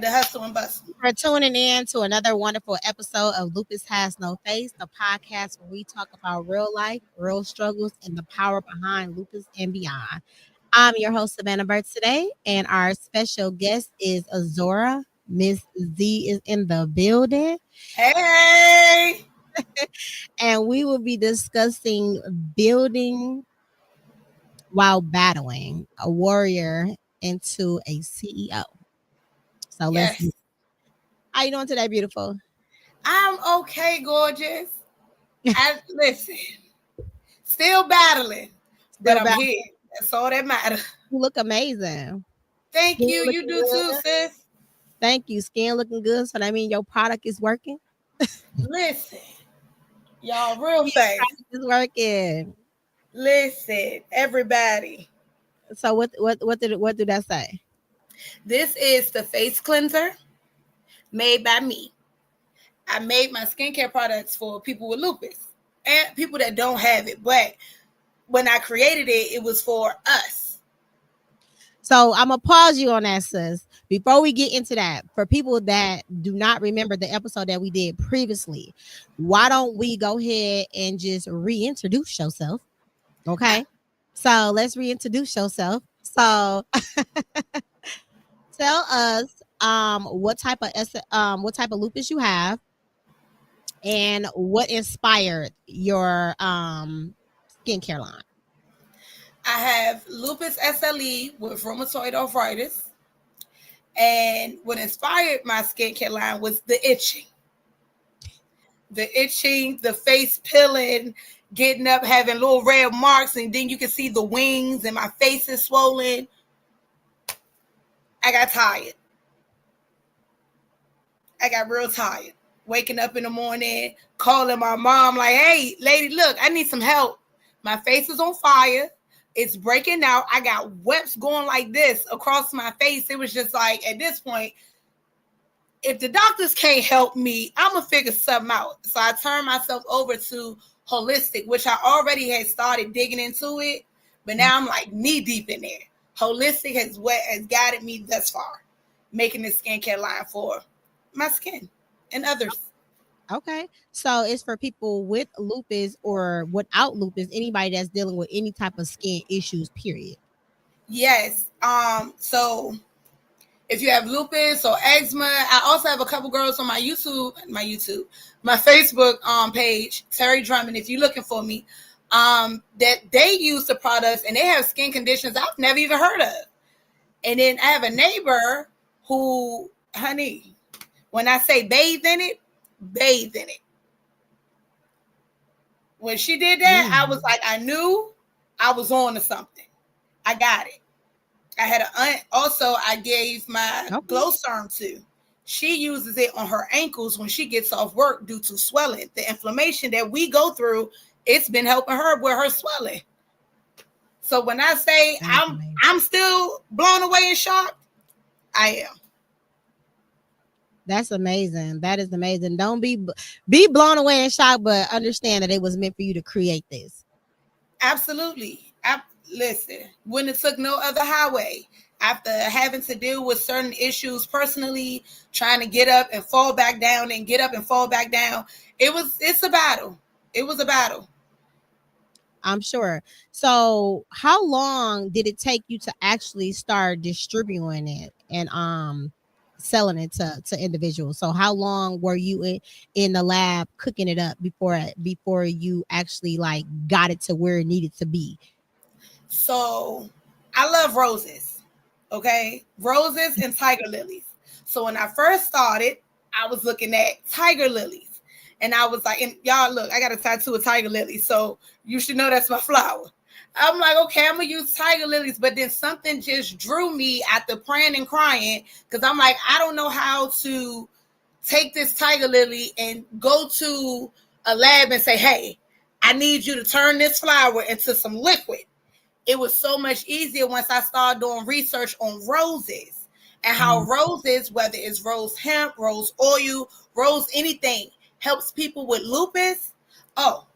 The hustle and bustle. For tuning in to another wonderful episode of Lupus Has No Face, the podcast where we talk about real life, real struggles, and the power behind lupus and beyond. I'm your host, Savannah Burts, today, and our special guest is Azora. Miss Z is in the building. Hey! And we will be discussing building while battling a warrior into a CEO. So yes. How you doing today, beautiful? I'm okay, gorgeous. Listen, still battling, but I'm here. That's all that matters. You look amazing. Thank you. You do too, sis. Thank you. Skin looking good, so that means your product is working. Listen, y'all, real fast. It's working. Listen, everybody. So what did that say? This is the face cleanser made by me. I made my skincare products for people with lupus and people that don't have it. But when I created it, it was for us. So I'm going to pause you on that, sis. Before we get into that, for people that do not remember the episode that we did previously, why don't we go ahead and just reintroduce yourself? Okay. So let's reintroduce yourself. So tell us what type of lupus you have and what inspired your skincare line. I have lupus SLE with rheumatoid arthritis, and what inspired my skincare line was the itching, the face peeling, getting up, having little red marks, and then you can see the wings, and my face is swollen. I got tired. I got real tired. Waking up in the morning, calling my mom like, hey, lady, look, I need some help. My face is on fire. It's breaking out. I got webs going like this across my face. It was just like, at this point, if the doctors can't help me, I'm going to figure something out. So I turned myself over to holistic, which I already had started digging into it. But now I'm like knee deep in there. Holistic has guided me thus far, making this skincare line for my skin and others. Okay. So it's for people with lupus or without lupus, anybody that's dealing with any type of skin issues, period. Yes. So if you have lupus or eczema, I also have a couple girls on my Facebook page, Terri Drummond, if you're looking for me, that they use the products and they have skin conditions I've never even heard of. And then I have a neighbor who, honey, when I say bathe in it. When she did that, I was like, I knew I was on to something. I got it. I had also I gave my glow serum to. She uses it on her ankles when she gets off work due to swelling. The inflammation that we go through, it's been helping her with her swelling. So when I say I'm still blown away and shocked, I am. That's amazing. That is amazing. Don't be blown away and shocked, but understand that it was meant for you to create this. Absolutely. Listen, when it took no other highway, after having to deal with certain issues personally, trying to get up and fall back down and get up and fall back down, it's a battle. It was a battle. I'm sure. So how long did it take you to actually start distributing it and selling it to individuals? So how long were you in the lab cooking it up before you actually like got it to where it needed to be? So I love roses. Okay, roses and tiger lilies. So when I first started, I was looking at tiger lilies, and I was like, and y'all look, I got a tattoo of tiger lilies, so you should know that's my flower. I'm like, okay, I'm gonna use tiger lilies, but then something just drew me after praying and crying because I'm like, I don't know how to take this tiger lily and go to a lab and say, hey, I need you to turn this flower into some liquid. It was so much easier once I started doing research on roses and how roses, whether it's rose hemp, rose oil, rose anything, helps people with lupus. Oh,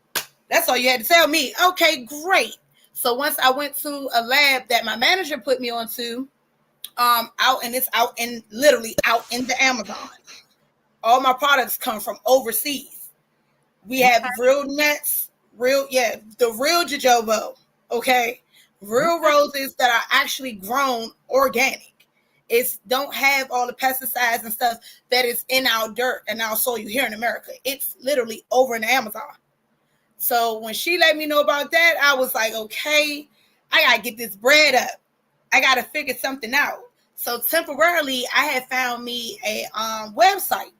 that's all you had to tell me. Okay, great. So once I went to a lab that my manager put me onto, out in literally out in the Amazon. All my products come from overseas. We have real nuts, the real jojoba, okay? Real roses that are actually grown organic. It's don't have all the pesticides and stuff that is in our dirt and our soil here in America. It's literally over in the Amazon. So when she let me know about that, I was like, okay, I gotta get this bread up. I gotta figure something out. So temporarily, I had found me a website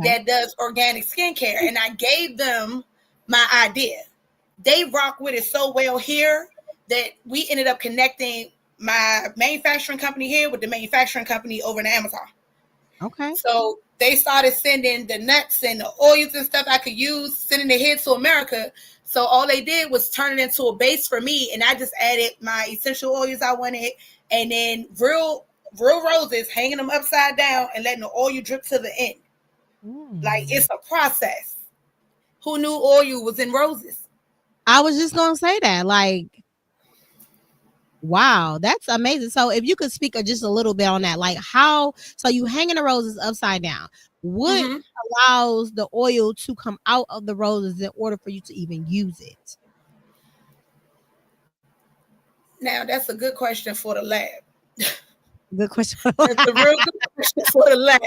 that does organic skincare, and I gave them my idea. They rock with it so well here that we ended up connecting my manufacturing company here with the manufacturing company over in Amazon. Okay. So they started sending the nuts and the oils and stuff I could use, sending it here to America. So all they did was turn it into a base for me, and I just added my essential oils I wanted, and then real roses, hanging them upside down and letting the oil drip to the end. Like, it's a process. Who knew oil was in roses? I was just gonna say that. Like, wow, that's amazing. So if you could speak just a little bit on that, like how, so you hanging the roses upside down. What allows the oil to come out of the roses in order for you to even use it? Now, that's a good question for the lab. Good question. That's a real good question for the lab.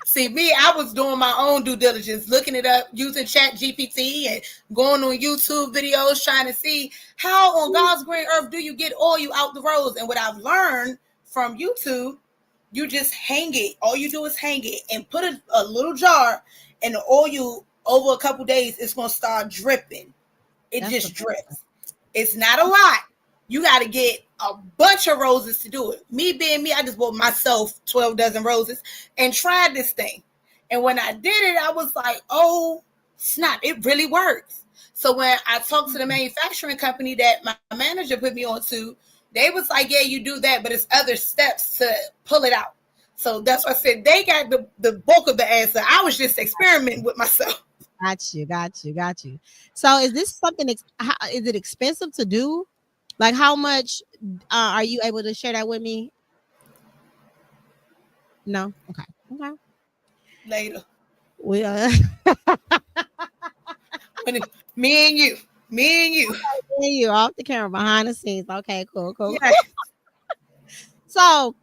See, me, I was doing my own due diligence, looking it up, using Chat GPT and going on YouTube videos, trying to see how on God's green earth do you get oil out the rose. And what I've learned from YouTube, you just hang it. All you do is hang it and put a little jar, and the oil over a couple days, it's going to start dripping. That's just drips. It's not a lot. You got to get a bunch of roses to do it. Me being me, I just bought myself 12 dozen roses and tried this thing. And when I did it, I was like, oh, snap, it really works. So when I talked to the manufacturing company that my manager put me on to, they was like, yeah, you do that, but it's other steps to pull it out. So that's why I said they got the bulk of the answer. I was just experimenting with myself. Got you. So is this something, is it expensive to do? Like, how much are you able to share that with me? No? Okay. Later. We me and you. Okay, you off the camera, behind the scenes. Okay, cool. Yeah. So,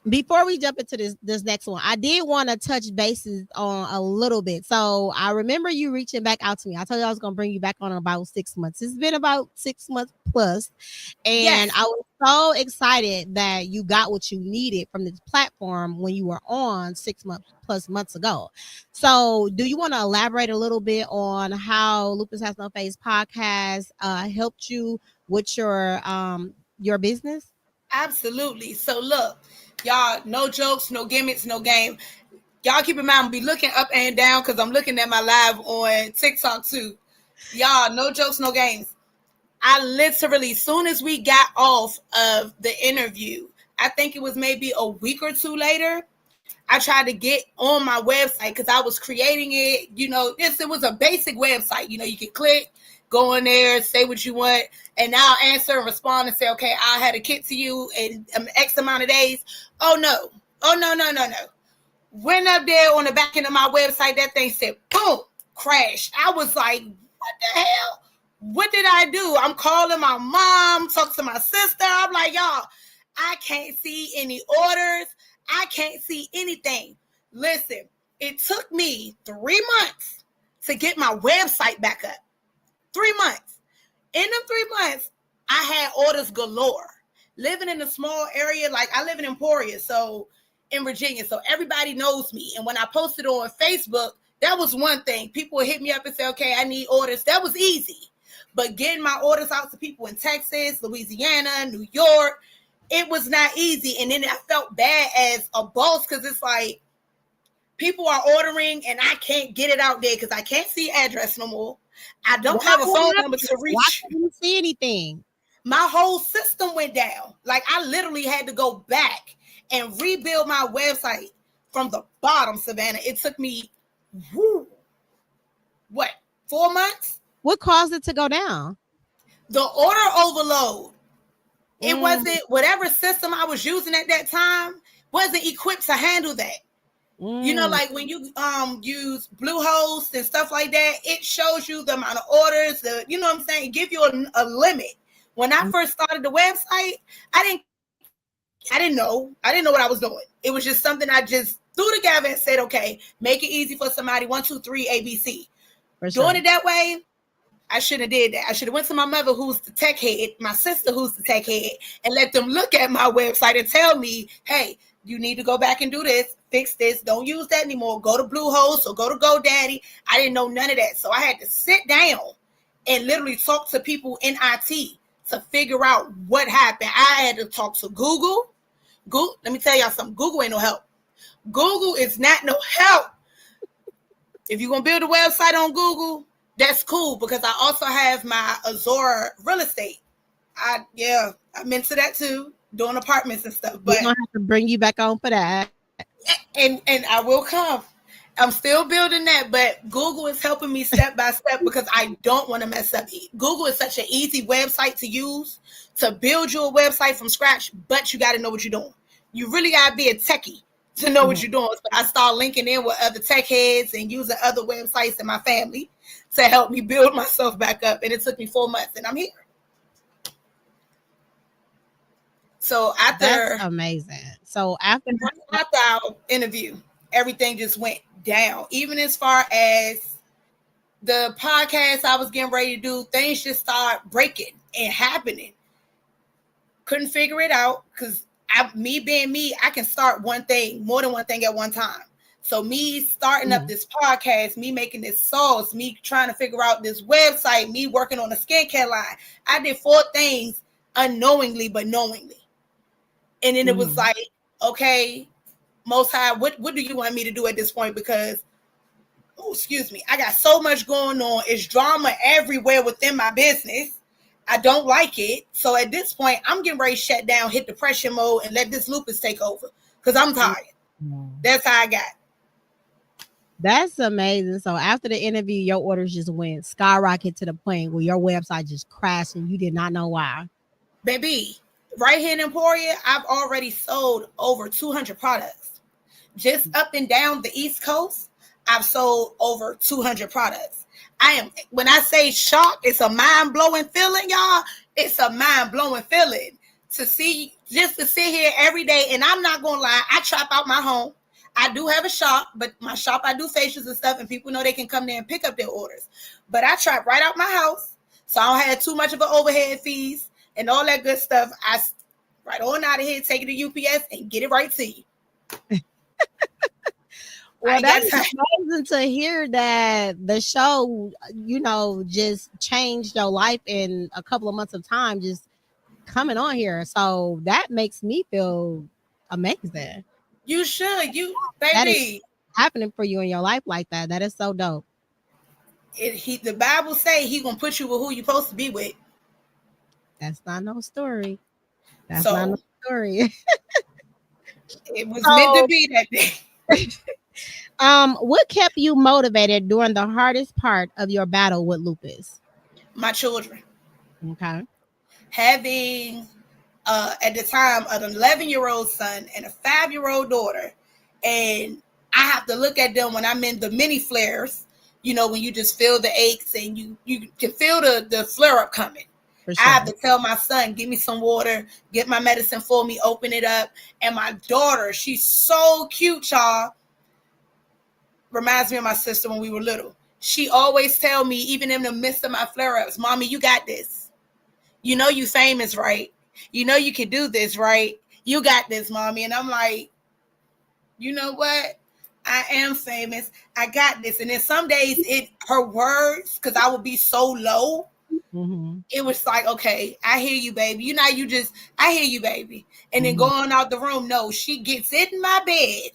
before we jump into this next one, I did want to touch bases on a little bit. So I remember you reaching back out to me. I told you I was going to bring you back on in about 6 months. It's been about 6 months plus. And I was so excited that you got what you needed from this platform when you were on 6 months ago. So do you want to elaborate a little bit on how Lupus Has No Face podcast helped you with your business? Absolutely. So look, y'all, no jokes, no gimmicks, no game. Y'all keep in mind, I'll be looking up and down because I'm looking at my live on TikTok too. Y'all, no jokes, no games. I literally, soon as we got off of the interview, I think it was maybe a week or two later, I tried to get on my website because I was creating it. You know, it was a basic website. You know, you can click, go in there, say what you want, and I'll answer and respond and say, okay, I'll have a kit to you in X amount of days. Oh, no. Went up there on the back end of my website. That thing said, boom, crash. I was like, what the hell? What did I do? I'm calling my mom, talk to my sister. I'm like, y'all, I can't see any orders. I can't see anything. Listen, it took me 3 months to get my website back up. 3 months. In them 3 months, I had orders galore. Living in a small area, like I live in Emporia, so in Virginia, so everybody knows me. And when I posted on Facebook, that was one thing. People would hit me up and say, okay, I need orders. That was easy. But getting my orders out to people in Texas, Louisiana, New York, it was not easy. And then I felt bad as a boss because it's like people are ordering and I can't get it out there because I can't see address no more. I don't have a phone number to reach. Why couldn't see anything? My whole system went down. Like I literally had to go back and rebuild my website from the bottom, Savannah. It took me, 4 months? What caused it to go down? The order overload. It wasn't, whatever system I was using at that time wasn't equipped to handle that. You know, like when you use Bluehost and stuff like that, it shows you the amount of orders, you know what I'm saying? Give you a limit. When I first started the website, I didn't know what I was doing. It was just something I just threw together and said, okay, make it easy for somebody. 1, 2, 3, ABC. Doing it that way, I shouldn't have did that. I should have went to my mother, who's the tech head, my sister, who's the tech head, and let them look at my website and tell me, hey, you need to go back and do this, fix this, don't use that anymore. Go to Bluehost or go to GoDaddy. I didn't know none of that. So I had to sit down and literally talk to people in IT to figure out what happened. I had to talk to Google. Let me tell y'all something. Google ain't no help. Google is not no help. If you're going to build a website on Google, that's cool because I also have my Azor real estate. I'm into that too, doing apartments and stuff. But we're going to have to bring you back on for that. And I will come. I'm still building that, but Google is helping me step by step because I don't want to mess up. Google is such an easy website to use to build your website from scratch, but you got to know what you're doing. You really got to be a techie to know what you're doing. So I start linking in with other tech heads and using other websites in my family to help me build myself back up. And it took me 4 months and I'm here. So that's amazing. So after our interview, everything just went down. Even as far as the podcast I was getting ready to do, things just start breaking and happening. Couldn't figure it out because me being me, I can start more than one thing at one time. So me starting up this podcast, me making this sauce, me trying to figure out this website, me working on a skincare line. I did 4 things unknowingly, but knowingly. And then it was like, okay, Most High, what do you want me to do at this point? Because, I got so much going on. It's drama everywhere within my business. I don't like it. So at this point, I'm getting ready to shut down, hit depression mode, and let this lupus take over because I'm tired. That's how I got. That's amazing. So after the interview, your orders just went skyrocket to the point where your website just crashed and you did not know why. Baby, right here in Emporia, I've already sold over 200 products. Just up and down the East Coast, I've sold over 200 products. When I say shocked, it's a mind-blowing feeling, y'all. It's a mind-blowing feeling to sit here every day. And I'm not going to lie, I trap out my home. I do have a shop, but my shop, I do facials and stuff, and people know they can come there and pick up their orders. But I trap right out my house, so I don't have too much of an overhead fees and all that good stuff. I right on out of here, take it to UPS and get it right to you. Well, that's amazing to hear that the show, just changed your life in a couple of months of time, just coming on here. So that makes me feel amazing. You should, baby. That is happening for you in your life like that. That is so dope. The Bible say he gonna put you with who you supposed to be with. That's not no story. That's not no story. It was meant to be that day. What kept you motivated during the hardest part of your battle with lupus? My children. Okay. Having at the time an 11-year-old son and a 5-year-old daughter, and I have to look at them when I'm in the mini flares. When you just feel the aches and you can feel the flare up coming. Sure. I have to tell my son, give me some water, get my medicine for me, open it up. And my daughter, she's so cute, y'all. Reminds me of my sister when we were little. She always tell me, even in the midst of my flare-ups, Mommy, you got this. You know you famous, right? You know you can do this, right? You got this, mommy. And I'm like, you know what? I am famous. I got this. And then some days her words, because I would be so low. Mm-hmm. It was like, okay, I hear you, baby. You know, I hear you, baby. And then Mm-hmm. going out the room, no, she gets in my bed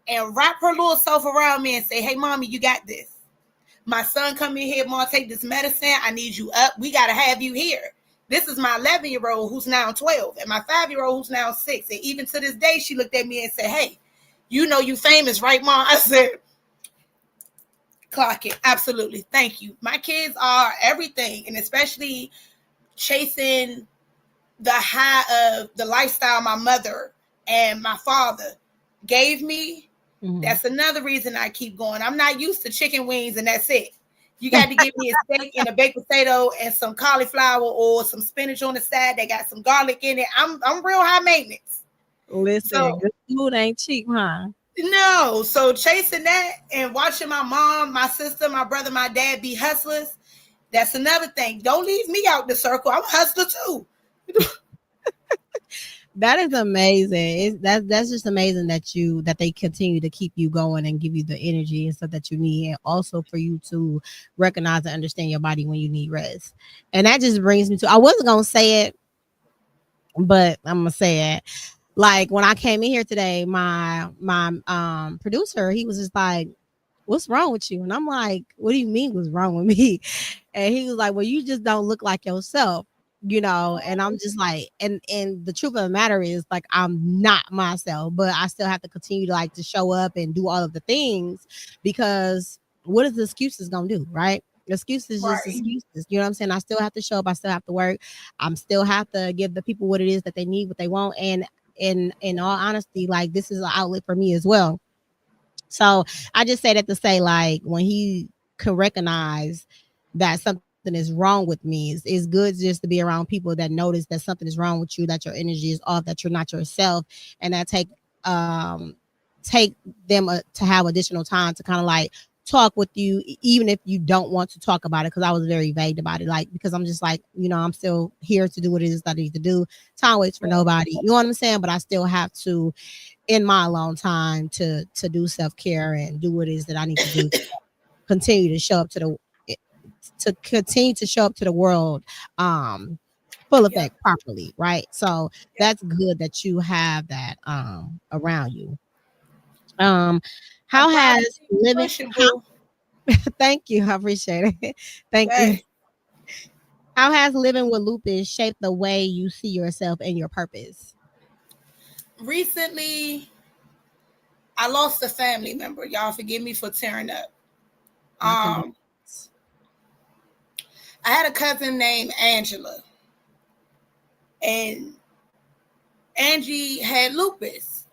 and wrap her little self around me and say, hey, mommy, you got this. My son come in here, mom, take this medicine. I need you up. We got to have you here. This is my 11-year-old who's now 12 and my 5-year-old who's now 6. And even to this day, she looked at me and said, hey, you know you famous, right, mom? I said, clock it. Absolutely. Thank you. My kids are everything. And especially chasing the high of the lifestyle my mother and my father gave me. Mm-hmm. That's another reason I keep going. I'm not used to chicken wings and that's it. You got to give me a steak and a baked potato and some cauliflower or some spinach on the side that got some garlic in it. I'm real high maintenance. Listen, So good food ain't cheap, huh? no, so chasing that and watching my mom, my sister, my brother, my dad be hustlers. That's another thing. Don't leave me out the circle. I'm a hustler too. That is amazing. That's just amazing that they continue to keep you going and give you the energy and stuff that you need, and also for you to recognize and understand your body when you need rest. And that just brings me to, I wasn't gonna say it, but I'm gonna say it. Like when I came in here today, my producer, he was just like, what's wrong with you? And I'm like, what do you mean what's wrong with me? And he was like, well, you just don't look like yourself, you know. And I'm just like, and the truth of the matter is, like, I'm not myself, but I still have to continue to like to show up and do all of the things, because what is the excuses gonna do, right? Excuses just Right. excuses. You know what I'm saying? I still have to show up, I still have to work, I'm still have to give the people what it is that they need, what they want. And in all honesty, like, this is an outlet for me as well. So I just say that to say, like, when he can recognize that something is wrong with me, it's good just to be around people that notice that something is wrong with you, that your energy is off, that you're not yourself, and that um take them to have additional time to kind of like talk with you, even if you don't want to talk about it. Because I was very vague about it, like, because I'm just like, you know, I'm still here to do what it is that I need to do. Time waits for nobody, you know what I'm saying? But I still have to, in my alone time, to do self-care and do what it is that I need to do to continue to show up to continue to show up to the world full Yep. effect properly, right? So Yep. that's good that you have that around you. um I'm how proud to has see you living pushing, how boo. thank you, I appreciate it. Thank you. Hey, How has living with lupus shaped the way you see yourself and your purpose? recently I lost a family member. Y'all forgive me for tearing up. My Um, condolences. I had a cousin named Angela, and Angie had lupus.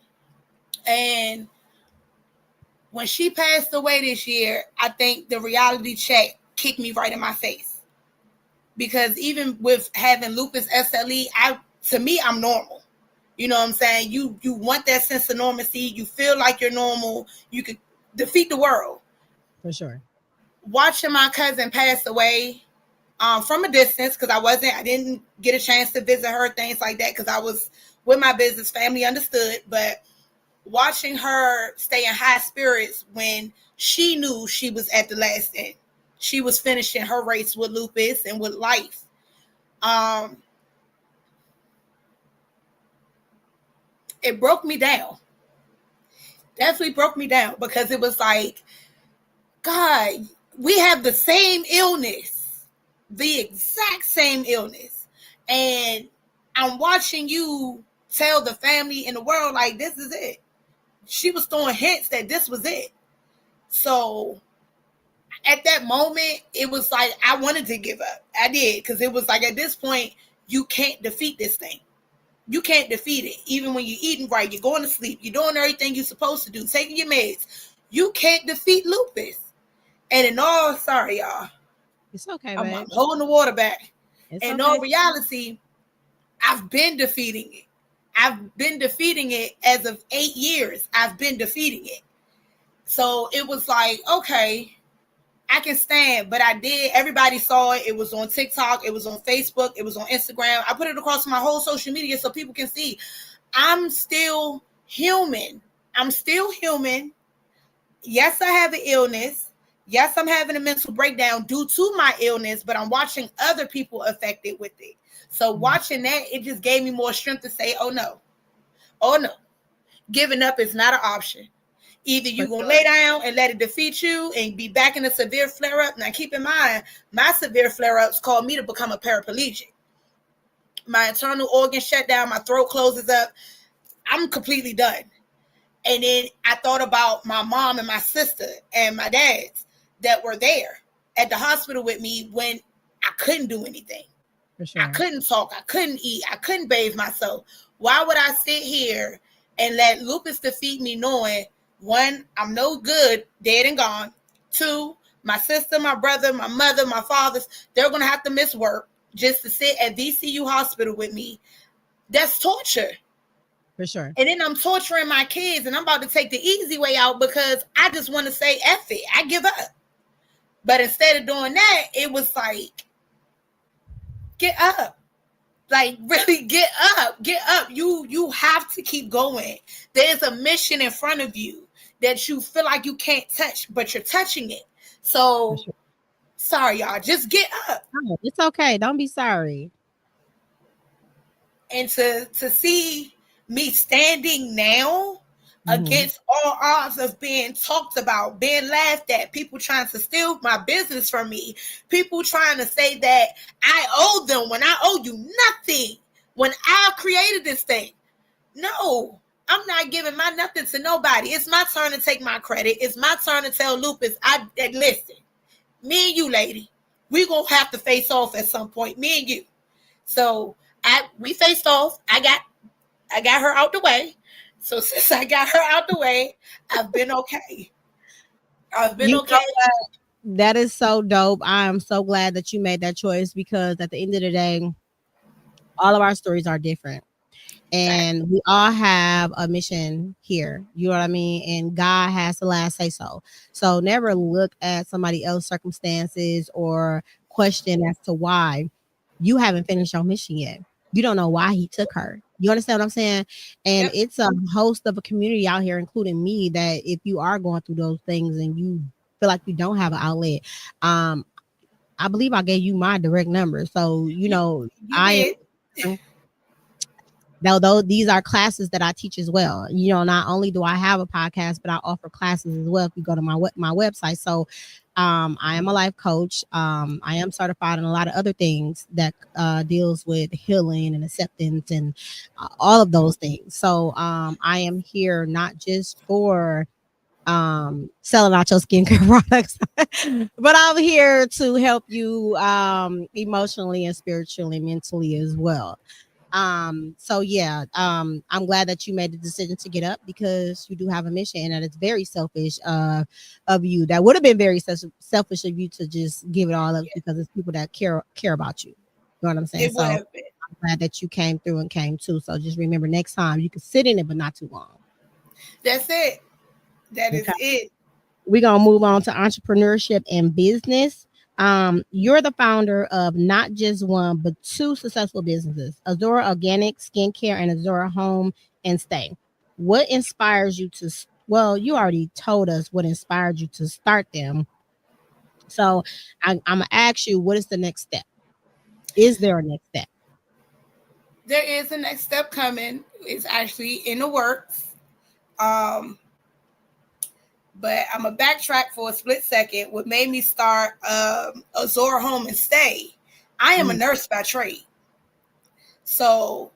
And when she passed away this year, I think the reality check kicked me right in my face. Because even with having lupus SLE, to me I'm normal. You know what I'm saying? You want that sense of normalcy. You feel like you're normal. You could defeat the world. For sure. Watching my cousin pass away from a distance, because I didn't get a chance to visit her, things like that, because I was with my business, family understood. But watching her stay in high spirits when she knew she was at the last end, she was finishing her race with lupus and with life. Um, it broke me down. Definitely broke me down, because it was like, God, we have the same illness, the exact same illness. And I'm watching you tell the family and the world, like, this is it. She was throwing hints that this was it. So at that moment, it was like I wanted to give up. I did, because it was like, at this point, you can't defeat this thing. You can't defeat it. Even when you're eating right, you're going to sleep, you're doing everything you're supposed to do, taking your meds. You can't defeat lupus. And in all, sorry, y'all, It's okay, I'm babe. holding the water back. It's In all okay. reality, I've been defeating it. I've been defeating it as of 8 years. I've been defeating it. So it was like, okay, I can stand, but I did. Everybody saw it. It was on TikTok. It was on Facebook. It was on Instagram. I put it across my whole social media so people can see I'm still human. I'm still human. Yes, I have an illness. Yes, I'm having a mental breakdown due to my illness, but I'm watching other people affected with it. So watching that, it just gave me more strength to say, oh no, giving up is not an option. Either you're going to lay down and let it defeat you and be back in a severe flare-up. Now, keep in mind, my severe flare-ups caused me to become a paraplegic. My internal organs shut down. My throat closes up. I'm completely done. And then I thought about my mom and my sister and my dads that were there at the hospital with me when I couldn't do anything. For sure. I couldn't talk. I couldn't eat. I couldn't bathe myself. Why would I sit here and let lupus defeat me knowing, one, I'm no good, dead and gone. Two, my sister, my brother, my mother, my fathers, they're going to have to miss work just to sit at VCU hospital with me. That's torture. For sure. And then I'm torturing my kids and I'm about to take the easy way out because I just want to say, F it, I give up. But instead of doing that, it was like, get up. Like, really get up. Get up. You have to keep going. There's a mission in front of you that you feel like you can't touch, but you're touching it. So, sure. Sorry, y'all. Just get up. Oh, it's okay. Don't be sorry. And to see me standing now against all odds of being talked about, being laughed at, people trying to steal my business from me, people trying to say that I owe them when I owe you nothing, when I created this thing. No, I'm not giving my nothing to nobody. It's my turn to take my credit. It's my turn to tell Lupus, listen, me and you, lady, we gonna have to face off at some point, me and you. So we faced off. I got her out the way. So since I got her out the way, I've been okay. Okay. That is so dope. I am so glad that you made that choice because at the end of the day, all of our stories are different. And we all have a mission here. You know what I mean? And God has the last say so. So never look at somebody else's circumstances or question as to why you haven't finished your mission yet. You don't know why he took her. You understand what I'm saying? And it's a host of a community out here, including me, that if you are going through those things and you feel like you don't have an outlet, I believe I gave you my direct number. So, you know, though these are classes that I teach as well. You know, not only do I have a podcast, but I offer classes as well if you go to my website. So I am a life coach. I am certified in a lot of other things that deals with healing and acceptance and all of those things. So I am here not just for selling out your skincare products, but I'm here to help you emotionally and spiritually, mentally as well. So yeah, I'm glad that you made the decision to get up because you do have a mission, and that it's very selfish of you. That would have been very selfish of you to just give it all up because it's people that care about you. You know what I'm saying? So I'm glad that you came through and came too. So just remember, next time you can sit in it, but not too long. That's it. That is it. We're gonna move on to entrepreneurship and business. You're the founder of not just one, but two successful businesses, Azor Organic Skincare and Azor Home and Stay. What inspires you to, well, you already told us what inspired you to start them. So I'm going to ask you, what is the next step? Is there a next step? There is a next step coming. It's actually in the works. But I'm going to backtrack for a split second. What made me start Azor Home and Stay, I am a nurse by trade. So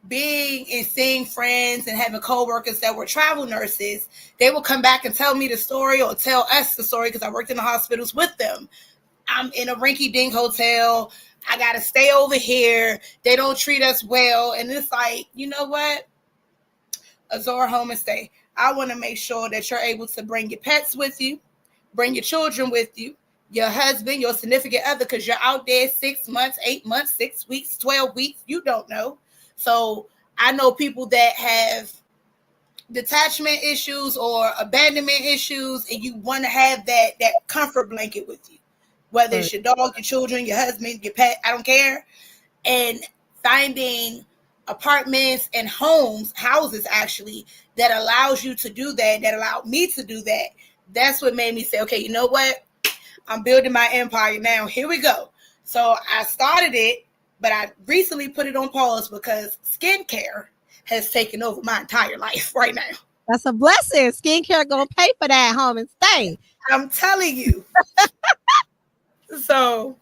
being and seeing friends and having coworkers that were travel nurses, they would come back and tell me the story or tell us the story because I worked in the hospitals with them. I'm in a rinky-dink hotel. I got to stay over here. They don't treat us well. And it's like, you know what? Azor Home and Stay. I want to make sure that you're able to bring your pets with you, bring your children with you, your husband, your significant other, because you're out there 6 months, 8 months, 6 weeks, 12 weeks. You don't know. So I know people that have detachment issues or abandonment issues, and you want to have that comfort blanket with you, whether it's your dog, your children, your husband, your pet, I don't care. And finding apartments and houses actually, that allows you to do that, that allowed me to do that. That's what made me say, okay, you know what? I'm building my empire now. Here we go. So I started it, but I recently put it on pause because skincare has taken over my entire life right now. That's a blessing. Skincare gonna pay for that home and stay. I'm telling you. So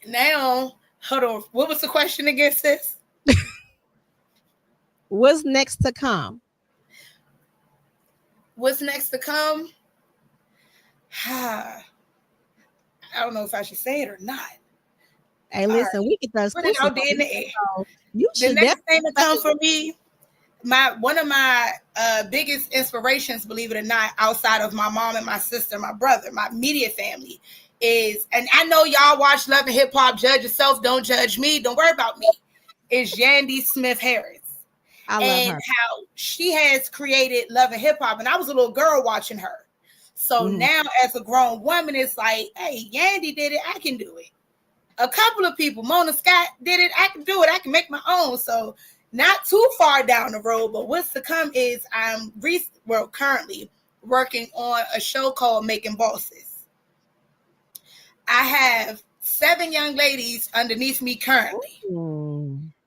now, hold on. What was the question again, sis? What's next to come? What's next to come? I don't know if I should say it or not. Hey, listen, we get those. Put it out there in the air. You the next thing to come for me, one of my biggest inspirations, believe it or not, outside of my mom and my sister, my brother, my immediate family, is, and I know y'all watch Love and Hip Hop, judge yourself, don't judge me, don't worry about me, is Yandy Smith Harris. I love and her. How she has created Love and Hip Hop. And I was a little girl watching her. So now as a grown woman, it's like, hey, Yandy did it, I can do it. A couple of people, Mona Scott did it, I can do it, I can make my own. So not too far down the road, but what's to come is I'm currently working on a show called Making Bosses. I have 7 young ladies underneath me currently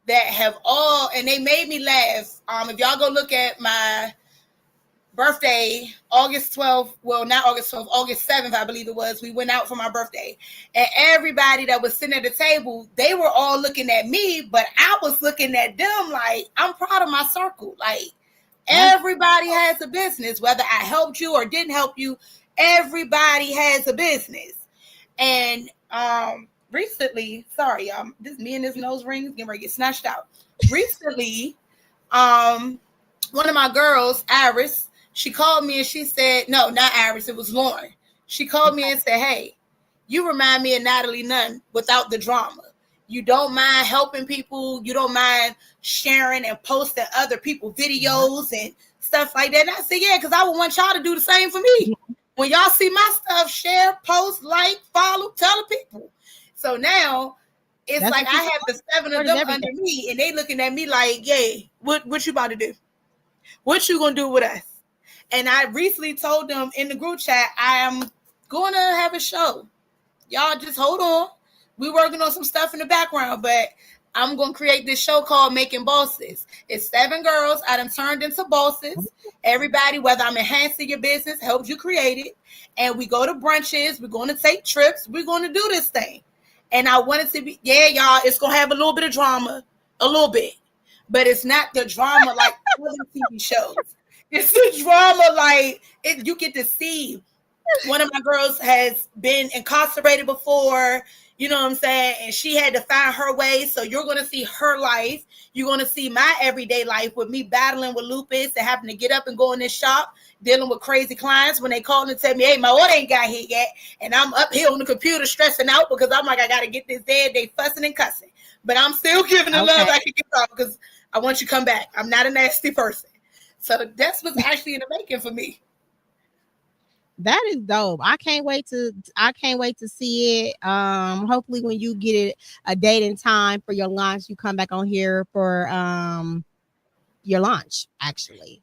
that have all, and they made me laugh. If y'all go look at my birthday, August 12th, well, not August 12th, August 7th, I believe it was, we went out for my birthday. And everybody that was sitting at the table, they were all looking at me, but I was looking at them like, I'm proud of my circle. Like, everybody has a business, whether I helped you or didn't help you, everybody has a business. And recently, sorry, this me and this nose ring is getting ready to get snatched out. Recently, one of my girls, Iris, she called me and she said, no, not Iris, it was Lauren. She called me and said, hey, you remind me of Natalie Nunn without the drama. You don't mind helping people. You don't mind sharing and posting other people's videos and stuff like that. And I said, yeah, because I would want y'all to do the same for me. When y'all see my stuff, share, post, like, follow, tell the people. So now it's that's like I have the 7 of them under me, and they looking at me like, yeah, what you about to do? What you gonna do with us? And I recently told them in the group chat, I am going to have a show. Y'all just hold on. We're working on some stuff in the background, but I'm going to create this show called Making Bosses. It's 7 girls. I done turned into bosses. Everybody, whether I'm enhancing your business, helps you create it. And we go to brunches. We're going to take trips. We're going to do this thing. And I want it to be, yeah, y'all, it's going to have a little bit of drama, a little bit. But it's not the drama like other TV shows. It's the drama like you get to see. One of my girls has been incarcerated before, you know what I'm saying? And she had to find her way. So you're going to see her life. You're going to see my everyday life with me battling with lupus and having to get up and go in this shop, dealing with crazy clients when they call and tell me, hey, my order ain't got here yet. And I'm up here on the computer stressing out because I'm like, I got to get this there. They fussing and cussing. But I'm still giving the love I can give out because I want you to come back. I'm not a nasty person. So that's what's actually in the making for me. That is dope. I can't wait to see it. Hopefully when you get it a date and time for your launch, you come back on here for your launch actually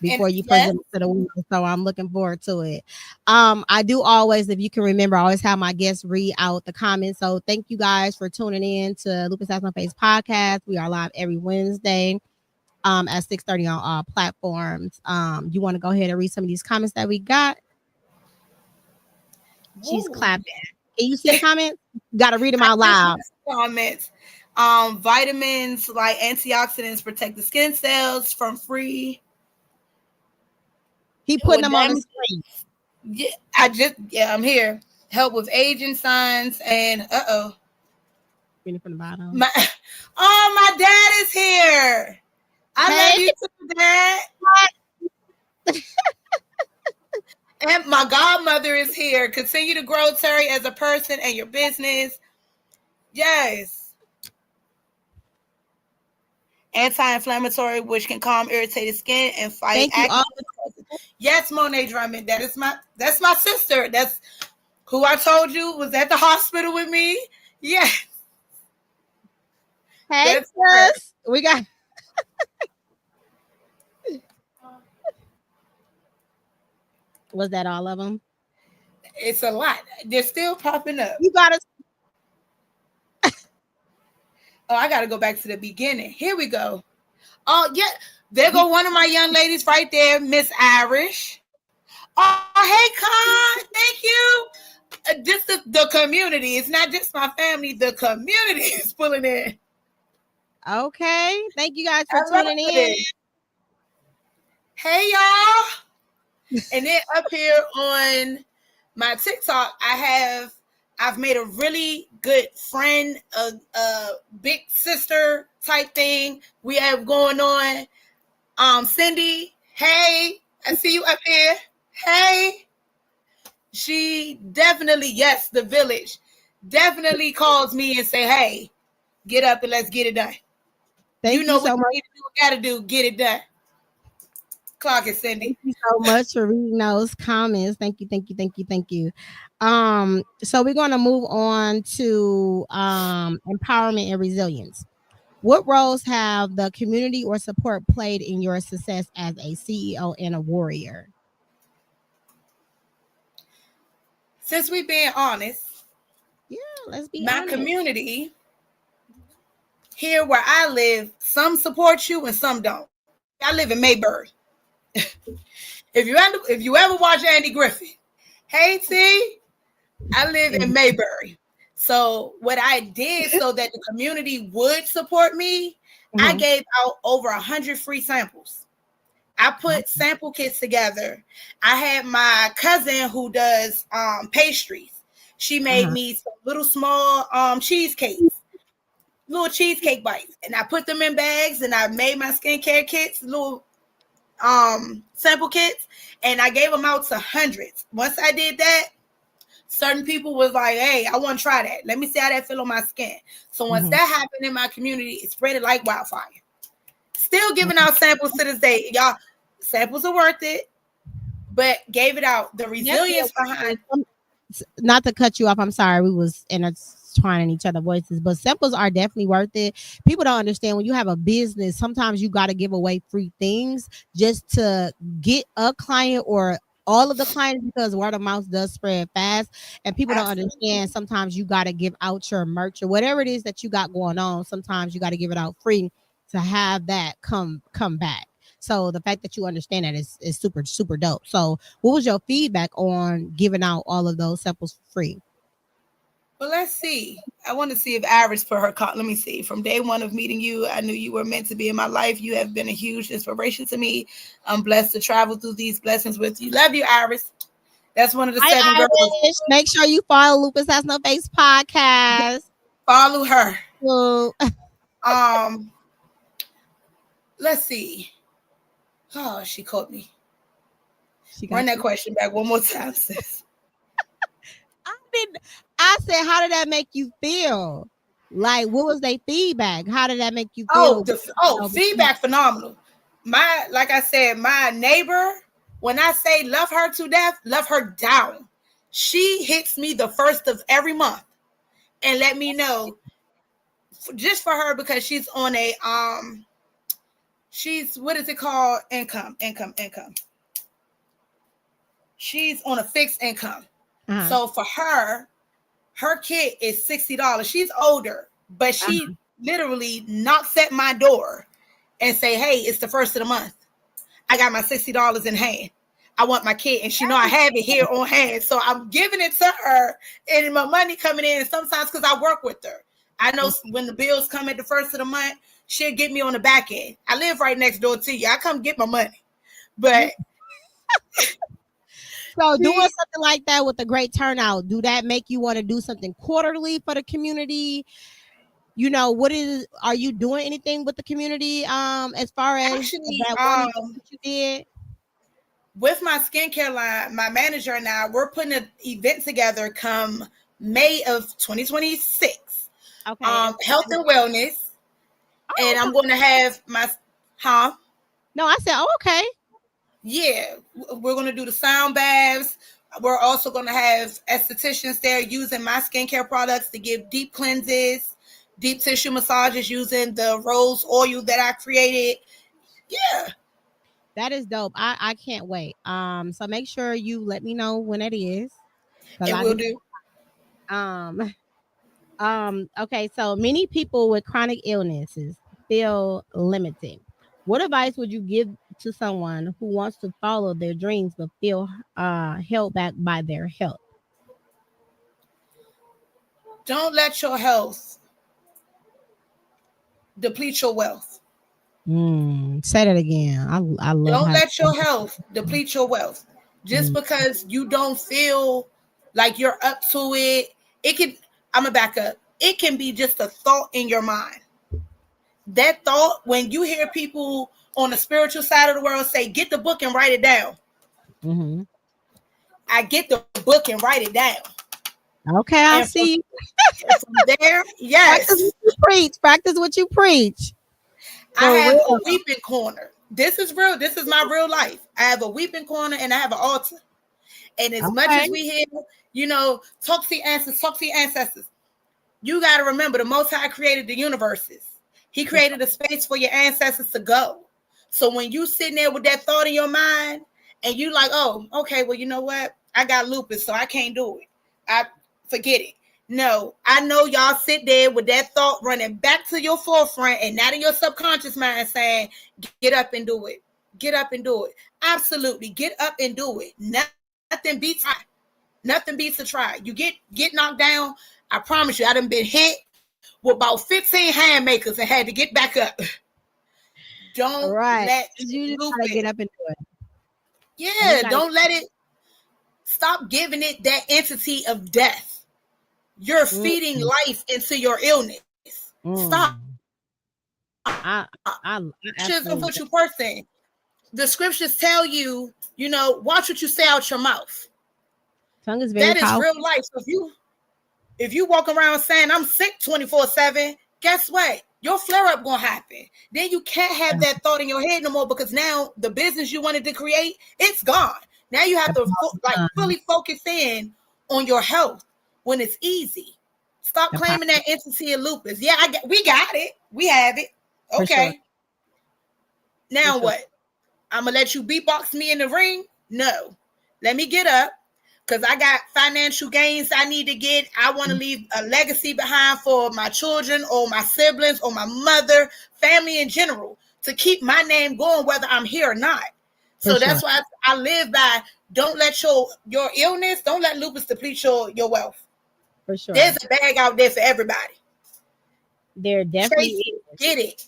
before you present it to the world. So I'm looking forward to it. I do always, if you can remember, I always have my guests read out the comments. So thank you guys for tuning in to Lupus Has No Face podcast. We are live every Wednesday at 6:30 on all platforms. You want to go ahead and read some of these comments that we got? She's clapping. Can you see the comments? Got to read them out loud. Comments. Vitamins like antioxidants protect the skin cells from free. He putting them on the screen. Yeah, I'm here. Help with aging signs and Reading from the bottom. My dad is here. I love you too, Dad. And my godmother is here. Continue to grow, Terri, as a person and your business. Yes. anti-inflammatory, which can calm irritated skin and fight Thank you acne. all. Yes, Monet Drummond. That's my sister. That's who I told you was at the hospital with me. Yes, Hey, that's her. sis. We got. Was that all of them? It's a lot. They're still popping up. You got to. Oh, I got to go back to the beginning. Here we go. Oh, yeah. There go one of my young ladies right there, Miss Irish. Oh, hey, Con. Thank you. Just the community. It's not just my family. The community is pulling in. Okay. Thank you guys I for love tuning in. it. Hey, y'all. And then up here on my TikTok, I've made a really good friend, a big sister type thing we have going on. Cindy, hey, I see you up here. Hey. She definitely, yes, the village definitely calls me and say, hey, get up and let's get it done. Thank you know you so what much. you need to do, gotta do, get it done. Clock it, Cindy. Thank you so much for reading those comments. Thank you, thank you, thank you, thank you. So we're going to move on to empowerment and resilience. What roles have the community or support played in your success as a CEO and a warrior? Since we're being honest, Yeah, let's be my honest. community here where I live, some support you and some don't. I live in Mayberry. If you ever watch Andy Griffith, hey T, I live in Mayberry. So what I did so that the community would support me, I gave out over 100 free samples. I put sample kits together. I had my cousin who does pastries. She made me some little small cheesecakes, little cheesecake bites, and I put them in bags. And I made my skincare kits, little sample kits, and I gave them out to hundreds. Once I did that, certain people was like, hey, I want to try that. Let me see how that feel on my skin. So once that happened in my community, it spread it like wildfire. Still giving out samples to this day. Y'all, samples are worth it, but gave it out. The resilience behind. Not to cut you off, I'm sorry. We was intertwining each other's voices, but samples are definitely worth it. People don't understand when you have a business, sometimes you got to give away free things just to get a client or all of the clients, because word of mouth does spread fast, and people don't understand sometimes you got to give out your merch or whatever it is that you got going on. Sometimes you got to give it out free to have that come back. So the fact that you understand that is super, super dope. So what was your feedback on giving out all of those samples for free? Well, let's see. I want to see if Iris put her let me see. From day one of meeting you, I knew you were meant to be in my life. You have been a huge inspiration to me. I'm blessed to travel through these blessings with you. Love you, Iris. That's one of the 7 girls. Make sure you follow Lupus Has No Face podcast. Follow her. Well, let's see. Oh, she caught me. She Run that question back one more time, sis. I said, how did that make you feel? Like, what was their feedback? How did that make you feel? Feedback phenomenal. Like I said, my neighbor, when I say love her to death, love her down. She hits me the first of every month and let me know, just for her, because she's on a what is it called? Income. She's on a fixed income. So for her kit is $60. She's older, but she literally knocks at my door and say, hey, it's the first of the month. I got my $60 in hand. I want my kit, and she know I have it here on hand. So I'm giving it to her, and my money coming in. And sometimes because I work with her, I know when the bills come at the first of the month, she'll get me on the back end. I live right next door to you. I come get my money. But so doing something like that with a great turnout, do that make you want to do something quarterly for the community? You know, are you doing anything with the community as far as actually, that you did? With my skincare line, my manager and I, we're putting an event together come May of 2026. Okay. Health and wellness. Oh, And I'm going to have huh? no, I said, oh, okay. Yeah, we're going to do the sound baths. We're also going to have estheticians there using my skincare products to give deep cleanses, deep tissue massages using the rose oil that I created. Yeah. That is dope. I can't wait. So make sure you let me know when it is, because And I we'll do. do. Um, okay. So many people with chronic illnesses feel limited. What advice would you give to someone who wants to follow their dreams but feel held back by their health? Don't let your health deplete your wealth. Say that again. I love Don't how. let your health deplete your wealth. Just Mm, because you don't feel like you're up to it, it can, I'm going to back up. It can be just a thought in your mind. That thought, when you hear people on the spiritual side of the world say, get the book and write it down. mm-hmm. I get the book and write it down. Okay, I And see. from there, Practice yes, what you preach. Practice what you preach. I For have a real. weeping corner. This is real. This is my real life. I have a weeping corner and I have an altar. And as much Okay. as we hear, talk to your ancestors, talk to your ancestors, you got to remember the Most High created the universes. He created a space for your ancestors to go. So when you sitting there with that thought in your mind and you like, oh, okay, well, you know what? I got lupus, so I can't do it. I forget it. No, I know y'all sit there with that thought running back to your forefront and not in your subconscious mind saying, get up and do it. Get up and do it. Absolutely. Get up and do it. Nothing beats try. Nothing beats a try. You get knocked down. I promise you, I done been hit with about 15 hand makers and had to get back up. All Don't right. let You just gotta get lupus. up and do it. You Yeah, gotta. don't let it. Stop giving it that entity of death. You're Mm, feeding life into your illness. Stop. mm. I Just of absolutely. what you person. The scriptures tell you, watch what you say out your mouth. Tongue is very That is powerful. real life. So if you walk around saying I'm sick 24/7, guess what? Your flare up gonna happen. Then you can't have that thought in your head no more because now the business you wanted to create, it's gone. Now you have to fully focus in on your health when it's easy. Stop The power claiming that entity of lupus. Yeah, we got it. We have it. for sure. Okay. For Now sure. what? I'm gonna let you beatbox me in the ring? No. Let me get up because I got financial gains I need to get. I want to leave a legacy behind for my children or my siblings or my mother, family in general, to keep my name going whether I'm here or not. For So sure. that's why I live by don't let your illness, don't let lupus deplete your wealth. For sure. There's a bag out there for everybody. There definitely Chase it, is. get it.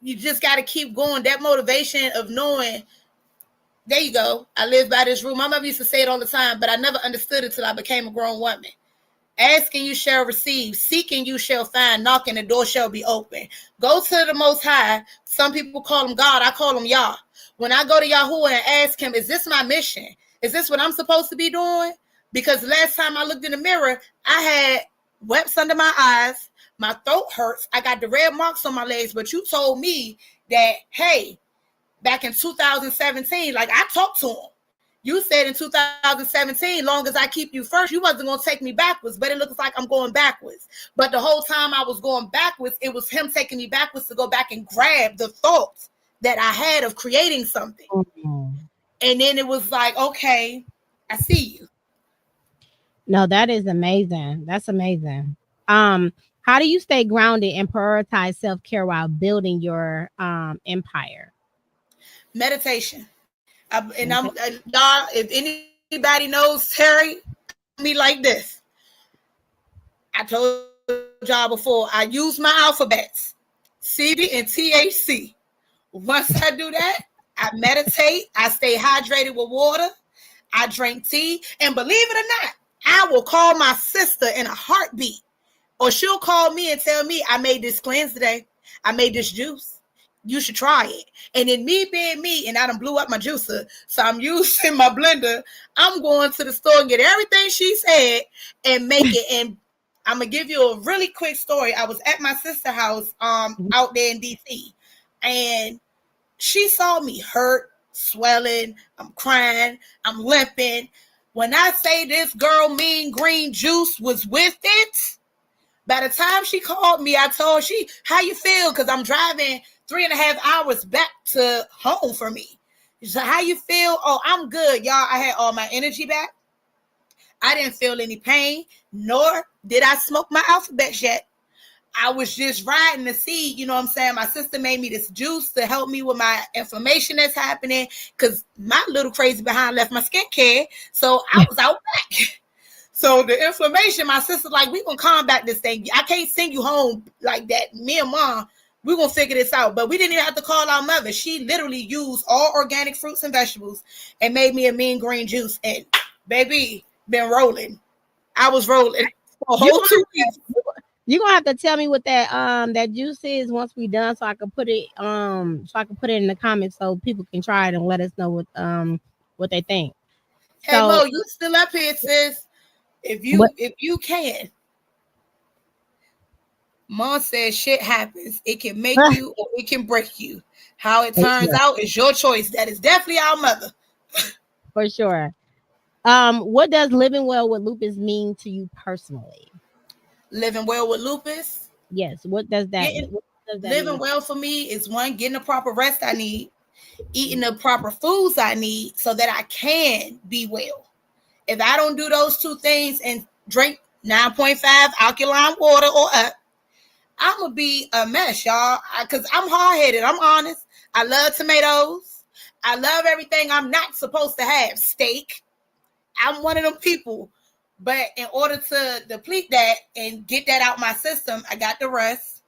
You just got to keep going. That motivation of knowing, there you go. I live by this rule. My mother used to say it all the time, but I never understood it till I became a grown woman. Asking you shall receive, seeking you shall find, knocking the door shall be open. Go to the Most High. Some people call him God. I call him Yah. When I go to Yahoo and ask him, is this my mission? Is this what I'm supposed to be doing? Because last time I looked in the mirror, I had webs under my eyes. My throat hurts. I got the red marks on my legs. But you told me that, hey, back in 2017, like I talked to him. You said in 2017, long as I keep you first, you wasn't going to take me backwards, but it looks like I'm going backwards. But the whole time I was going backwards, it was him taking me backwards to go back and grab the thoughts that I had of creating something. Mm-hmm. And then it was like, okay, I see you. No, that is amazing. That's amazing. How do you stay grounded and prioritize self-care while building your empire? Meditation. Okay. Y'all, if anybody knows Terri, me like this. I told y'all before, I use my alphabets, CB and THC. Once I do that, I meditate. I stay hydrated with water. I drink tea. And believe it or not, I will call my sister in a heartbeat. Or she'll call me and tell me, I made this cleanse today. I made this juice. You should try it. And then me being me, and I done blew up my juicer. So I'm using my blender. I'm going to the store and get everything she said and make it. And I'm gonna give you a really quick story. I was at my sister's house, out there in DC, and she saw me hurt, swelling. I'm crying. I'm limping. When I say this girl, Mean Green Juice, was with it, by the time she called me, I told her, how you feel? Because I'm driving 3.5 hours back to home for me. She said, how you feel? Oh, I'm good, y'all. I had all my energy back. I didn't feel any pain, nor did I smoke my alphabets yet. I was just riding to see, you know what I'm saying? My sister made me this juice to help me with my inflammation that's happening, because my little crazy behind left my skincare. So I was out back. So the inflammation, my sister's like, we gonna combat this thing. I can't send you home like that. Me and mom, we gonna figure this out. But we didn't even have to call our mother. She literally used all organic fruits and vegetables and made me a Mean Green Juice. And baby, been rolling. I was rolling for a whole 2 weeks. You're gonna have to tell me what that juice is once we done, so I can put it in the comments so people can try it and let us know what they think. Hey, so, Mo, you still up here, sis? If you can. Mom says shit happens. It can make you or it can break you. How it turns out is your choice. That is definitely our mother. For sure. What does living well with lupus mean to you personally? Living well with lupus? Yes. What does that living mean? Well for me is, one, getting the proper rest I need, eating the proper foods I need so that I can be well. If I don't do those two things and drink 9.5 alkaline water or up, I'm going to be a mess, y'all, because I'm hard-headed. I'm honest. I love tomatoes. I love everything I'm not supposed to have. Steak. I'm one of them people. But in order to deplete that and get that out my system, I got to rest.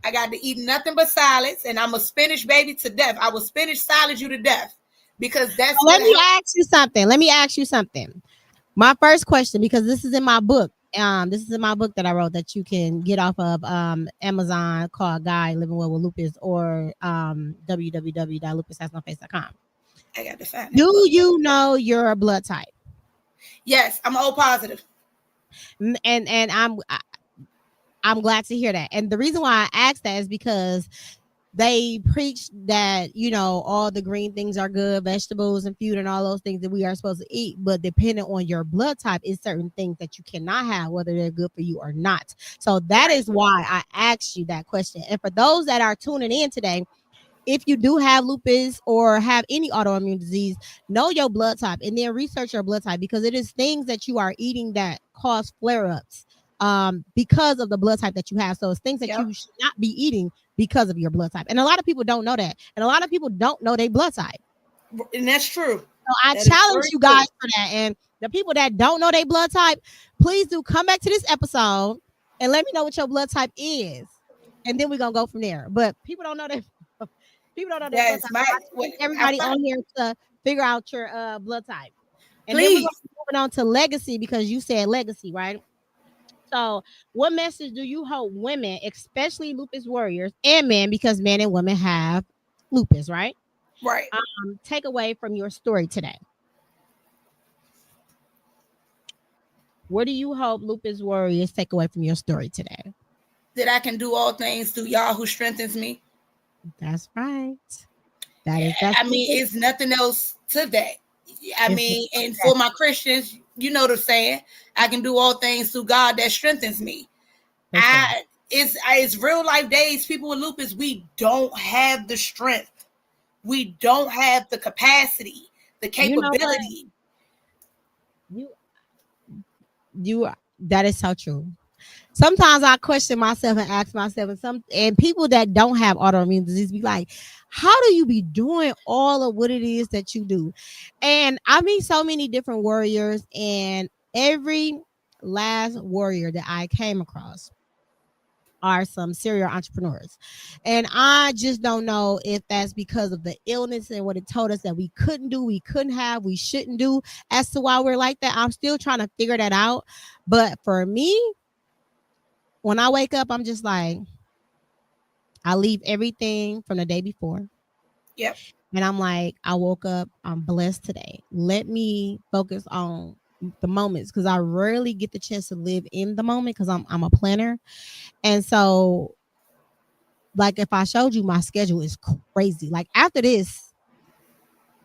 I got to eat nothing but salads, and I'm a spinach baby to death. I will spinach salad you to death, because that's Let me ask you something. My first question, because this is in my book. This is in my book that I wrote that you can get off of Amazon, called Guide Living Well with Lupus, or www.lupushasnoface.com. I got to find. Do you know your blood type? Yes, I'm O positive. And I'm glad to hear that. And the reason why I asked that is because they preach that, you know, all the green things are good, vegetables and food and all those things that we are supposed to eat. But depending on your blood type, is certain things that you cannot have, whether they're good for you or not. So that is why I asked you that question. And for those that are tuning in today, if you do have lupus or have any autoimmune disease, know your blood type and then research your blood type, because it is things that you are eating that cause flare-ups because of the blood type that you have. So it's things that you should not be eating because of your blood type. And a lot of people don't know that. And a lot of people don't know their blood type. And that's true. So I challenge you guys for that. And the people that don't know their blood type, please do come back to this episode and let me know what your blood type is. And then we're going to go from there. But people don't know that. People don't know their blood type. Everybody on here to figure out your blood type. And then we're going to be moving on to legacy, because you said legacy, right? So what message do you hope women, especially lupus warriors, and men, because men and women have lupus, right? Right. Take away from your story today? What do you hope lupus warriors take away from your story today? That I can do all things through y'all who strengthens me. That's right. I mean, it's nothing else to that. I mean, and for my Christians, you know what I'm saying? I can do all things through God that strengthens me. It's real life days. People with lupus, we don't have the strength. We don't have the capacity, the capability. That is so true. Sometimes I question myself and ask myself, and people that don't have autoimmune disease be like, how do you be doing all of what it is that you do? And I meet so many different warriors, and every last warrior that I came across are some serial entrepreneurs. And I just don't know if that's because of the illness and what it told us that we couldn't do, we couldn't have, we shouldn't do, as to why we're like that. I'm still trying to figure that out. But for me, when I wake up, I'm just like, I leave everything from the day before. Yep. And I'm like, I woke up, I'm blessed today. Let me focus on the moments because I rarely get the chance to live in the moment because I'm a planner. And so like if I showed you my schedule is crazy. Like after this,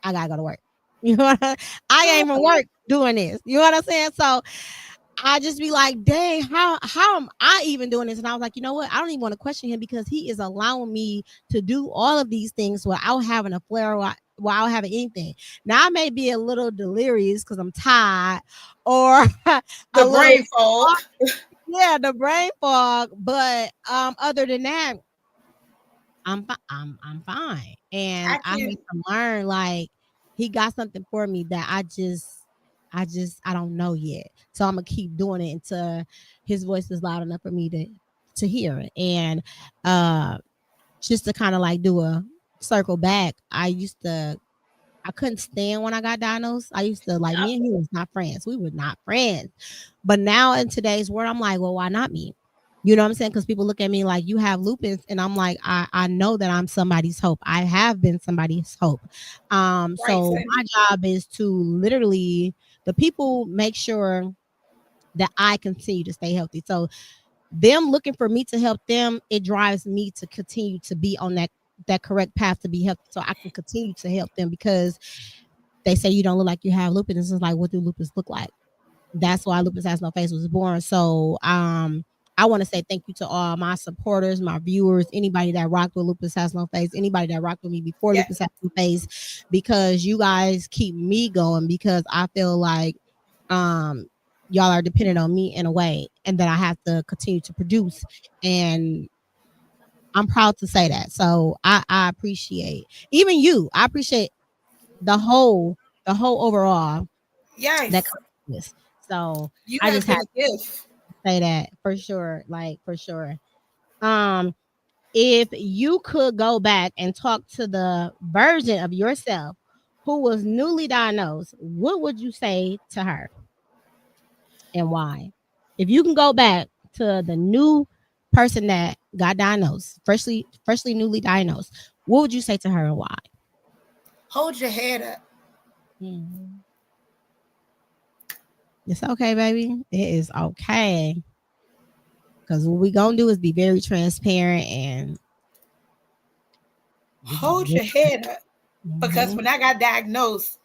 I gotta go to work. You know what I ain't even work doing this. You know what I'm saying? So I just be like, dang, how am I even doing this? And I was like, you know what? I don't even want to question him because he is allowing me to do all of these things without having a flare, without having anything. Now I may be a little delirious because I'm tired or The a little brain fog. yeah, the brain fog. But other than that, I'm fine. And I I had can. to learn like he got something for me that I don't know yet. So I'm gonna keep doing it until his voice is loud enough for me to hear it. And uh just to kind of like do a circle back, I couldn't stand when I got diagnosed. I used to like me and he was not friends. We were not friends. But now in today's world, I'm like, well, why not me? You know what I'm saying? Because people look at me like you have lupus, and I'm like, I know that I'm somebody's hope. I have been somebody's hope. Right, So my Cindy. job is to literally the people make sure that I continue to stay healthy. So them looking for me to help them, it drives me to continue to be on that correct path to be healthy, so I can continue to help them because they say you don't look like you have lupus. It's like, what do lupus look like? That's why Lupus Has No Face was born. So I want to say thank you to all my supporters, my viewers, anybody that rocked with Lupus Has No Face, anybody that rocked with me before Yeah. Lupus Has No Face, because you guys keep me going because I feel like um y'all are dependent on me in a way and that I have to continue to produce. And I'm proud to say that. So I appreciate even you. I appreciate the whole overall that Yes. comes with this. So You I have just had been a gift. to say that for sure, like for sure. Um, if you could go back and talk to the version of yourself who was newly diagnosed, what would you say to her and why? If you can go back to the new person that got diagnosed, freshly newly diagnosed, what would you say to her and why? Hold your head up. Mhm. It's okay, baby. It is okay. Because what we gonna do is be very transparent and we be Hold your head up. Because mm-hmm. when I got diagnosed,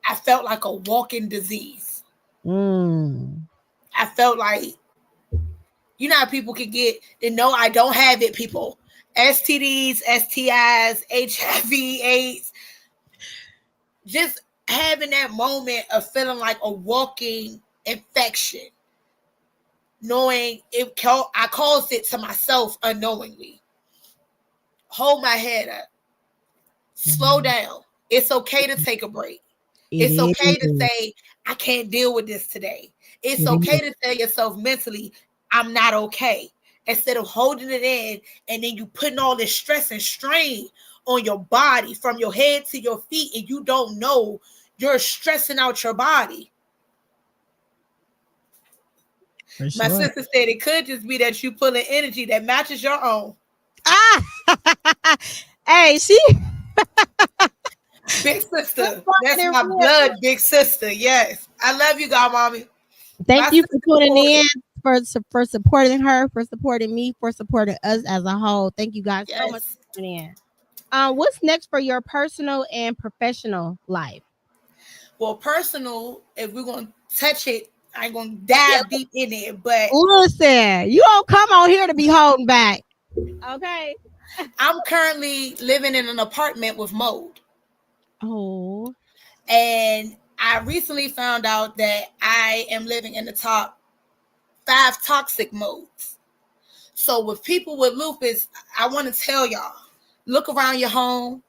I felt like a walking disease. Mm. I felt like, you know how people can get, they know I don't have it, people. STDs, STIs, HIV, AIDS. Just having that moment of feeling like a walking infection. Knowing I caused it to myself unknowingly. Hold my head up. Slow Mm. down. It's okay to take a break. It It's okay to is. say, I can't deal with this today. It's It okay is. to tell yourself mentally, I'm not okay. Instead of holding it in and then you putting all this stress and strain on your body from your head to your feet and you don't know you're stressing out your body. For My sure. sister said it could just be that you pulling energy that matches your own. Ah, hey, she Big sister. fucking That's it my real. blood, big sister. Yes. I love you, godmommy. Thank My you for sister tuning called in, it. for supporting her, for supporting me, for supporting us as a whole. Thank you guys so much Yes. for tuning in. What's next for your personal and professional life? Well, personal, if we're going to touch it, I ain't going to Yeah, dive deep in it, but listen, you don't come on here to be holding back. Okay. I'm currently living in an apartment with mold. Oh. And I recently found out that I am living in the top 5 toxic modes. So with people with lupus, I want to tell y'all, look around your home,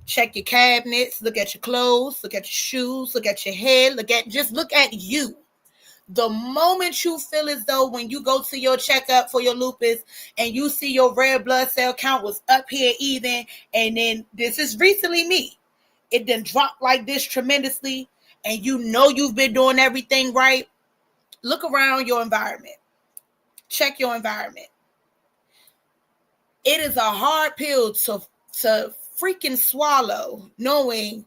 check your cabinets, look at your clothes, look at your shoes, look at your head, look at you. The moment you feel as though when you go to your checkup for your lupus and you see your red blood cell count was up here even, and then this is recently me, it then dropped like this tremendously, and you know you've been doing everything right, look around your environment. Check your environment. It is a hard pill to freaking swallow, knowing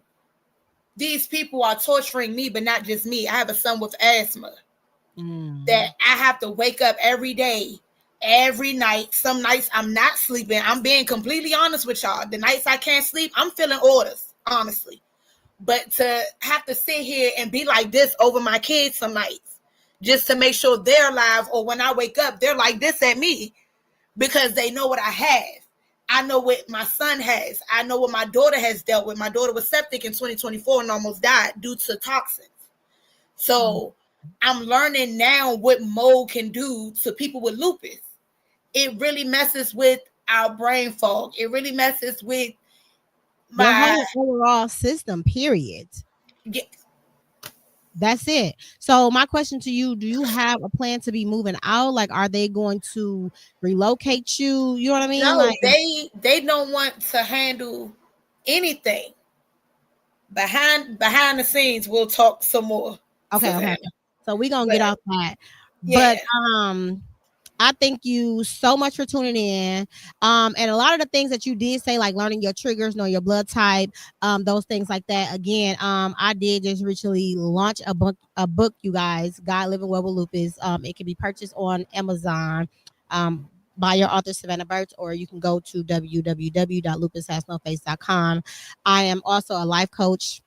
these people are torturing me, but not just me. I have a son with asthma that Mm. I have to wake up every day, every night. Some nights I'm not sleeping. I'm being completely honest with y'all. The nights I can't sleep, I'm feeling orders, honestly. But to have to sit here and be like this over my kids some nights, just to make sure they're alive, or when I wake up, they're like this at me because they know what I have. I know what my son has. I know what my daughter has dealt with. My daughter was septic in 2024 and almost died due to toxins. Mm. So I'm learning now what mold can do to people with lupus. It really messes with our brain fog. It really messes with Your my whole overall system, period. yeah, That's it. So my question to you, do you have a plan to be moving out? Like, are they going to relocate you? You know what I mean? no, Like, they don't want to handle anything. Behind the scenes, we'll talk some more, okay, okay. Savannah. So we're gonna But get off that. But yeah, I thank you so much for tuning in. And a lot of the things that you did say, like learning your triggers, knowing your blood type, those things like that. Again, I did just recently launch a book, you guys, God Living Well with Lupus. It can be purchased on Amazon. By your author Savannah Burch, or you can go to www.lupushasnoface.com. I am also a life coach.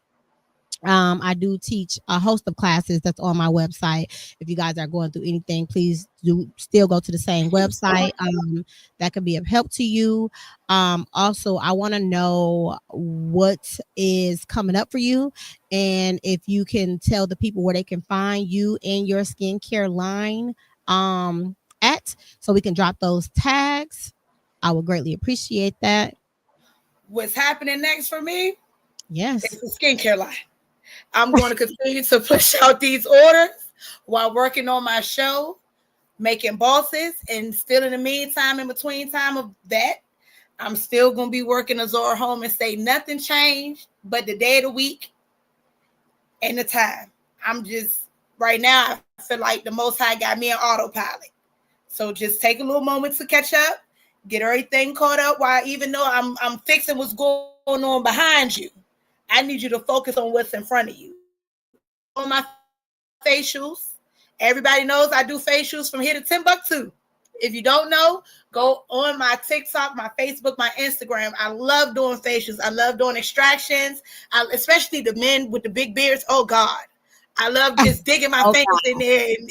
I do teach a host of classes that's on my website. If you guys are going through anything, please do still go to the same website. That could be of help to you. Also, I want to know what is coming up for you, and if you can tell the people where they can find you and your skincare line at, so we can drop those tags. I would greatly appreciate that. what's happening next for me Yes. is the skincare line. I'm going to continue to push out these orders while working on my show, making bosses, and still in the meantime, in between time of that, I'm still going to be working Azor home and say nothing changed but the day of the week and the time. I'm just, right now, I feel like the Most High got me an autopilot. So just take a little moment to catch up, get everything caught up while even though I'm fixing what's going on behind you. I need you to focus on what's in front of you. I'm doing my facials. Everybody knows I do facials from here to Timbuktu. If you don't know, go on my TikTok, my Facebook, my Instagram. I love doing facials. I love doing extractions, especially the men with the big beards. Oh God, I love just digging my Oh fingers God. in there and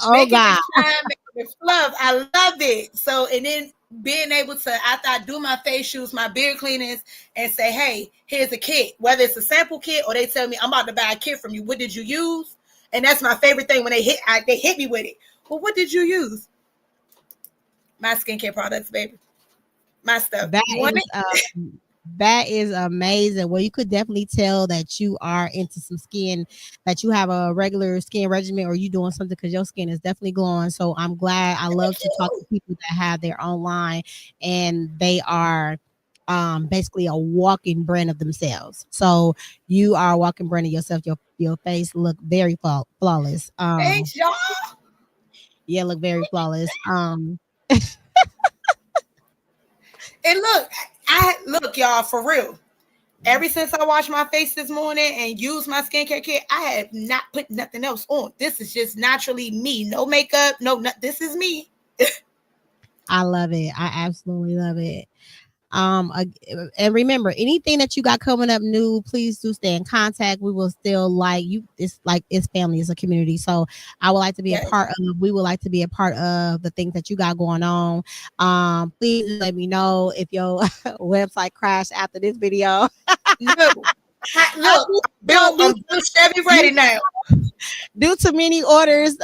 Oh making God. it shine, making it fluff. I love it. So, and then being able to, after I do my facials, my beard cleanings, and say, hey, here's a kit, whether it's a sample kit or they tell me I'm about to buy a kit from you. What did you use? And that's my favorite thing when they hit me with it. Well, what did you use? My skincare products, baby. My stuff. That You want is that is amazing. Well, you could definitely tell that you are into some skin, that you have a regular skin regimen, or you doing something because your skin is definitely glowing. So I'm glad. I love to talk to it? people that have their own line and they are basically a walking brand of themselves. So you are a walking brand of yourself. Your face look very flawless. Thanks, y'all. Yeah, look very flawless. And look, y'all, for real. Ever since I washed my face this morning and used my skincare kit, I have not put nothing else on. This is just naturally me. No makeup, this is me. I love it. I absolutely love it. And remember, anything that you got coming up new, please do stay in contact. We will still like you. It's like it's family, it's a community. So I would like to be a Yes. part of. We would like to be a part of the things that you got going on. Please let me know if your website crashed after this video. No. Look, I'm built Chevy ready now. Due to many orders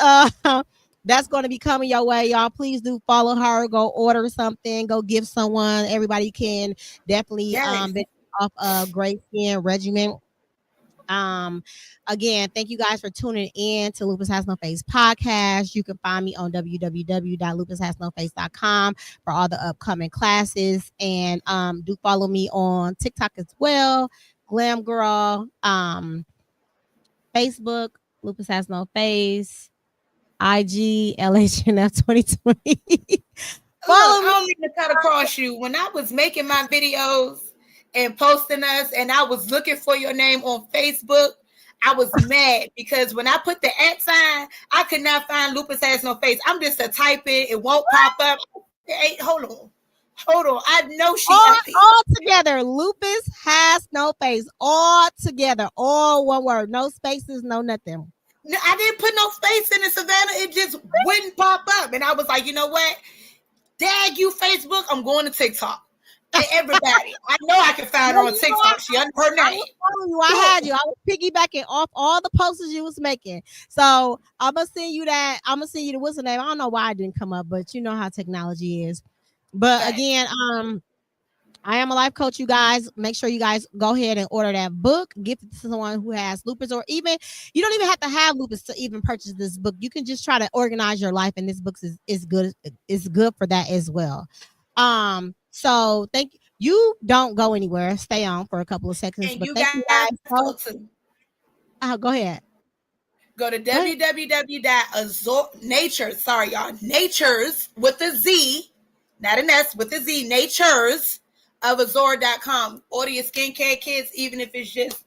that's going to be coming your way, y'all. Please do follow her, go order something, go give someone. Everybody can definitely Yes. benefit off a great skin regimen. Again, thank you guys for tuning in to Lupus Has No Face podcast. You can find me on www.lupushasnoface.com for all the upcoming classes, and do follow me on TikTok as well, Glam Girl, Facebook, Lupus Has No Face, IG, LHNF 2020. Look, I Follow me. don't mean to cut across you. When I was making my videos, and posting us, and I was looking for your name on Facebook. I was mad because when I put the @ sign, I could not find Lupus Has No Face. I'm just a type in, it won't pop up. Hey, hold on. I know she ugly. All together. Lupus Has No Face. All together. All one word. No spaces, no nothing. No, I didn't put no face in it, Savannah. It just wouldn't pop up. And I was like, you know what? Dag you, Facebook. I'm going to TikTok. And everybody, I know I can find her on TikTok. She under her name. I had you. I was piggybacking off all the posters you was making. So I'm gonna send you that. I'm gonna send you the what's the name. I don't know why it didn't come up, but you know how technology is. But again, I am a life coach, you guys. Make sure you guys go ahead and order that book. Give it to someone who has lupus, or even you don't even have to have lupus to even purchase this book. You can just try to organize your life, and this book is good. It's good for that as well. So thank you. You don't go anywhere. Stay on for a couple of seconds. And But you thank guys you guys. go to Go ahead. Go to www.azor sorry, y'all. Natures with a Z, not an S, with a Z. Natures of Azor.com. Order your skincare kits, even if it's just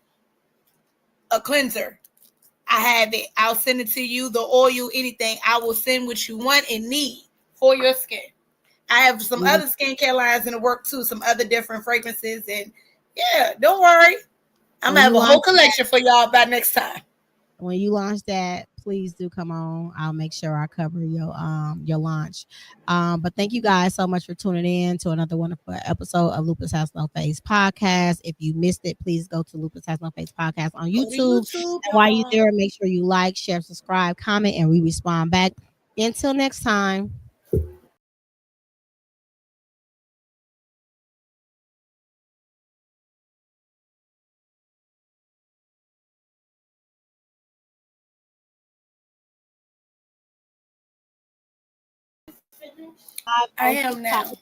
a cleanser. I have it. I'll send it to you. The oil, anything. I will send what you want and need for your skin. I have some other skincare lines in the work too. Some other different fragrances, and yeah, don't worry. I'm gonna have a whole collection for y'all by next time. When you launch that, please do come on. I'll make sure I cover your launch. But thank you guys so much for tuning in to another wonderful episode of Lupus Has No Face podcast. If you missed it, please go to Lupus Has No Face podcast on YouTube. And while you're there, make sure you like, share, subscribe, comment, and we respond back. Until next time. I am now.